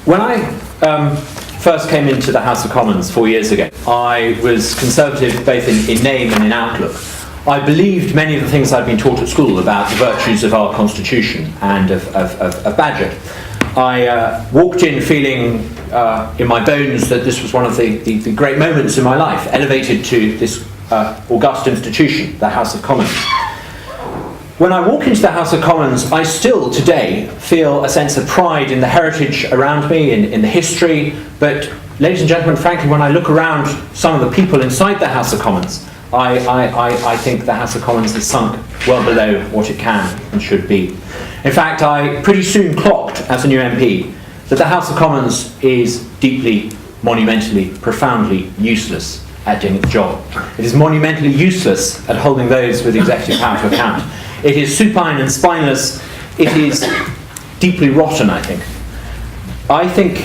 When I first came into the House of Commons 4 years ago, I was Conservative both in name and in outlook. I believed many of the things I'd been taught at school about the virtues of our Constitution and of Badger. I walked in feeling in my bones that this was one of the great moments in my life, elevated to this august institution, the House of Commons. When I walk into the House of Commons, I still today feel a sense of pride in the heritage around me, in the history, but ladies and gentlemen, frankly, when I look around some of the people inside the House of Commons, I think the House of Commons is sunk well below what it can and should be. In fact, I pretty soon clocked, as a new MP, that the House of Commons is deeply, monumentally, profoundly useless at doing its job. It is monumentally useless at holding those with executive power to account. It is supine and spineless. It is deeply rotten, I think. I think,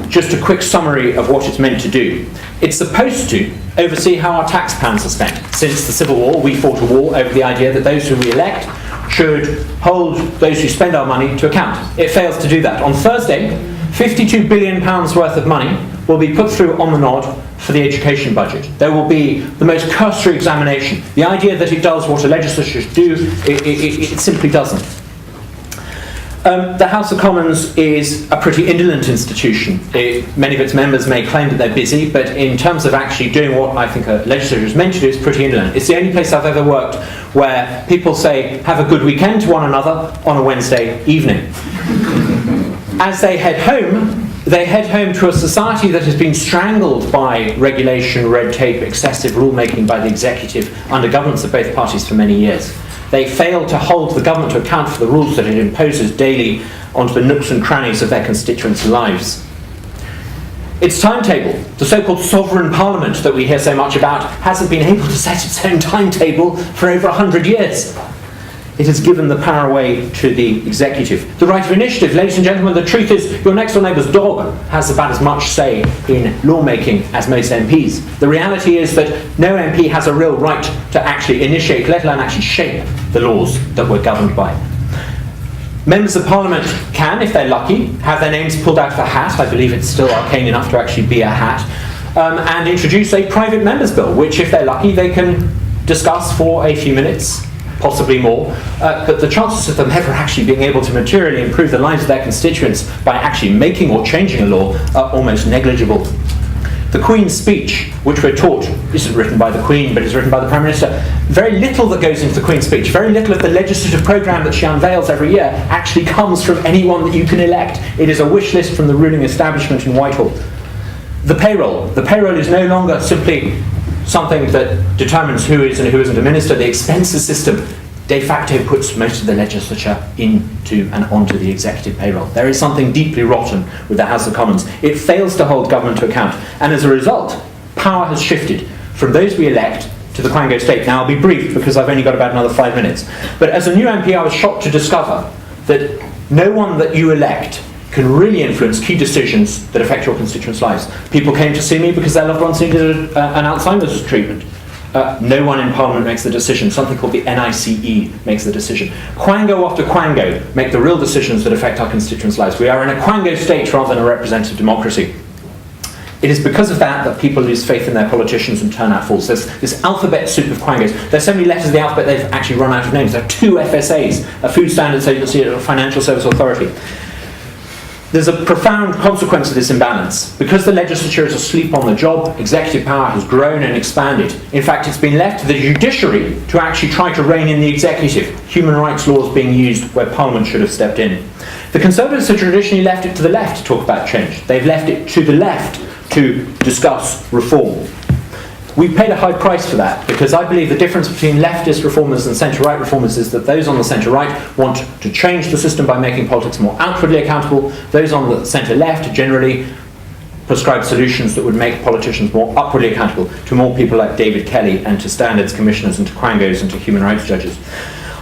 just a quick summary of what it's meant to do. It's supposed to oversee how our tax pounds are spent. Since the Civil War, we fought a war over the idea that those who we elect should hold those who spend our money to account. It fails to do that. On Thursday, £52 billion worth of money will be put through on the nod for the education budget. There will be the most cursory examination. The idea that it does what a legislature should do, it simply doesn't. The House of Commons is a pretty indolent institution. Many of its members may claim that they're busy, but in terms of actually doing what I think a legislature is meant to do, it's pretty indolent. It's the only place I've ever worked where people say, have a good weekend to one another on a Wednesday evening. As they head home to a society that has been strangled by regulation, red tape, excessive rulemaking by the executive under governments of both parties for many years. They fail to hold the government to account for the rules that it imposes daily onto the nooks and crannies of their constituents' lives. Its timetable, the so-called sovereign parliament that we hear so much about, hasn't been able to set its own timetable for over 100 years. It has given the power away to the executive. The right of initiative, ladies and gentlemen, the truth is your next door neighbour's dog has about as much say in lawmaking as most MPs. The reality is that no MP has a real right to actually initiate, let alone actually shape, the laws that we're governed by. Members of Parliament can, if they're lucky, have their names pulled out of a hat. I believe it's still arcane enough to actually be a hat, and introduce a private member's bill, which, if they're lucky, they can discuss for a few minutes, possibly more, but the chances of them ever actually being able to materially improve the lives of their constituents by actually making or changing a law are almost negligible. The Queen's speech, which we're taught isn't written by the Queen, but is written by the Prime Minister, very little that goes into the Queen's speech, very little of the legislative programme that she unveils every year actually comes from anyone that you can elect. It is a wish list from the ruling establishment in Whitehall. The payroll is no longer simply something that determines who is and who isn't a minister. The expenses system de facto puts most of the legislature into and onto the executive payroll. There is something deeply rotten with the House of Commons. It fails to hold government to account, and as a result, power has shifted from those we elect to the Quango state. Now, I'll be brief because I've only got about another 5 minutes. But as a new MP, I was shocked to discover that no one that you elect can really influence key decisions that affect your constituents' lives. People came to see me because their loved ones needed an Alzheimer's treatment. No one in Parliament makes the decision. Something called the NICE makes the decision. Quango after Quango make the real decisions that affect our constituents' lives. We are in a Quango state rather than a representative democracy. It is because of that people lose faith in their politicians and turnout falls. There's this alphabet soup of Quangos. There's so many letters of the alphabet they've actually run out of names. There are 2 FSAs, a Food Standards Agency and a Financial Service Authority. There's a profound consequence of this imbalance. Because the legislature is asleep on the job, executive power has grown and expanded. In fact, it's been left to the judiciary to actually try to rein in the executive, human rights laws being used where Parliament should have stepped in. The Conservatives have traditionally left it to the left to talk about change. They've left it to the left to discuss reform. We've paid a high price for that, because I believe the difference between leftist reformers and centre-right reformers is that those on the centre-right want to change the system by making politics more outwardly accountable. Those on the centre-left generally prescribe solutions that would make politicians more upwardly accountable to more people like David Kelly and to standards commissioners and to Quangos and to human rights judges.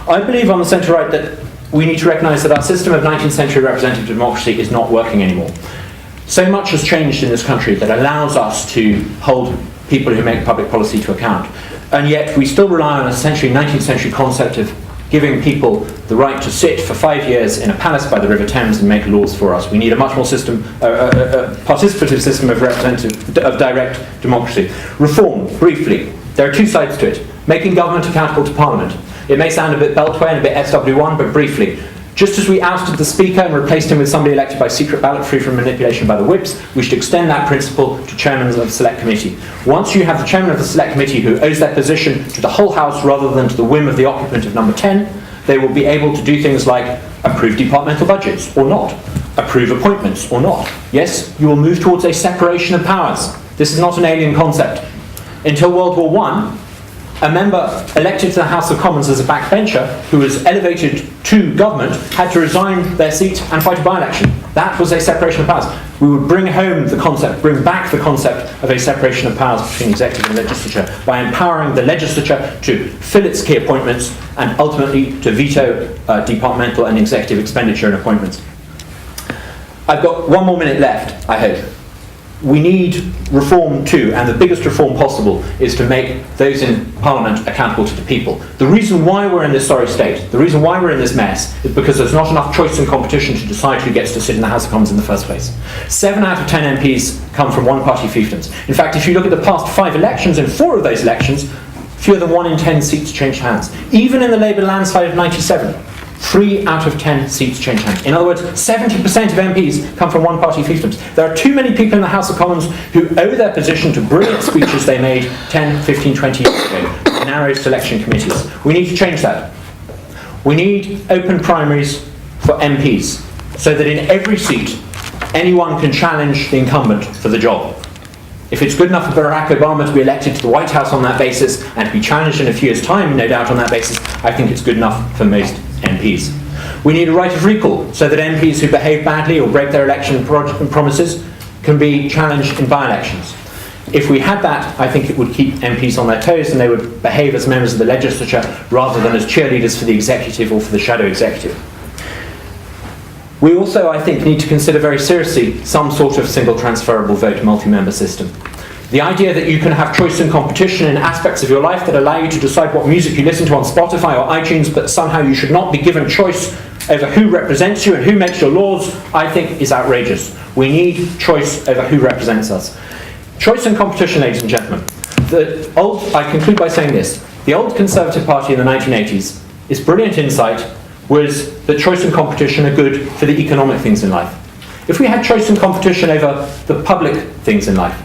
I believe on the centre-right that we need to recognise that our system of 19th century representative democracy is not working anymore. So much has changed in this country that allows us to hold people who make public policy to account. And yet we still rely on a 19th century concept of giving people the right to sit for 5 years in a palace by the River Thames and make laws for us. We need a much more participative system of direct democracy. Reform, briefly. There are two sides to it. Making government accountable to Parliament. It may sound a bit Beltway and a bit SW1, but briefly. Just as we ousted the Speaker and replaced him with somebody elected by secret ballot free from manipulation by the whips, we should extend that principle to chairmen of the Select Committee. Once you have the chairman of the Select Committee who owes their position to the whole House rather than to the whim of the occupant of number 10, they will be able to do things like approve departmental budgets or not, approve appointments or not. Yes, you will move towards a separation of powers. This is not an alien concept. Until World War I, a member elected to the House of Commons as a backbencher who was elevated to government had to resign their seat and fight a by-election. That was a separation of powers. We would bring back the concept of a separation of powers between executive and legislature by empowering the legislature to fill its key appointments and ultimately to veto departmental and executive expenditure and appointments. I've got 1 more minute left, I hope. We need reform too, and the biggest reform possible is to make those in Parliament accountable to the people. The reason why we're in this sorry state, the reason why we're in this mess, is because there's not enough choice and competition to decide who gets to sit in the House of Commons in the first place. 7 out of 10 MPs come from one-party fiefdoms. In fact, if you look at the past 5 elections, in 4 of those elections, fewer than 1 in 10 seats changed hands. Even in the Labour landslide of 97, 3 out of 10 seats change hands. In other words, 70% of MPs come from one-party fiefdoms. There are too many people in the House of Commons who owe their position to brilliant speeches they made 10, 15, 20 years ago, narrow selection committees. We need to change that. We need open primaries for MPs, so that in every seat, anyone can challenge the incumbent for the job. If it's good enough for Barack Obama to be elected to the White House on that basis, and to be challenged in a few years' time, no doubt on that basis, I think it's good enough for most MPs. We need a right of recall, so that MPs who behave badly or break their election promises can be challenged in by-elections. If we had that, I think it would keep MPs on their toes and they would behave as members of the legislature rather than as cheerleaders for the executive or for the shadow executive. We also, I think, need to consider very seriously some sort of single transferable vote multi-member system. The idea that you can have choice and competition in aspects of your life that allow you to decide what music you listen to on Spotify or iTunes, but somehow you should not be given choice over who represents you and who makes your laws, I think is outrageous. We need choice over who represents us. Choice and competition, ladies and gentlemen. I conclude by saying this. The old Conservative Party in the 1980s, its brilliant insight was that choice and competition are good for the economic things in life. If we had choice and competition over the public things in life,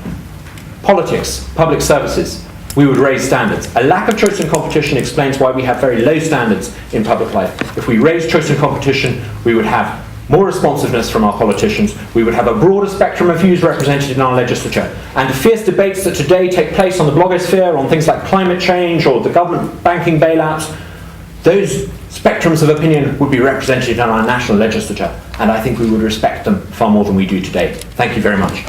politics, public services, we would raise standards. A lack of choice and competition explains why we have very low standards in public life. If we raised choice and competition, we would have more responsiveness from our politicians, we would have a broader spectrum of views represented in our legislature, and the fierce debates that today take place on the blogosphere on things like climate change or the government banking bailouts, those spectrums of opinion would be represented in our national legislature, and I think we would respect them far more than we do today. Thank you very much.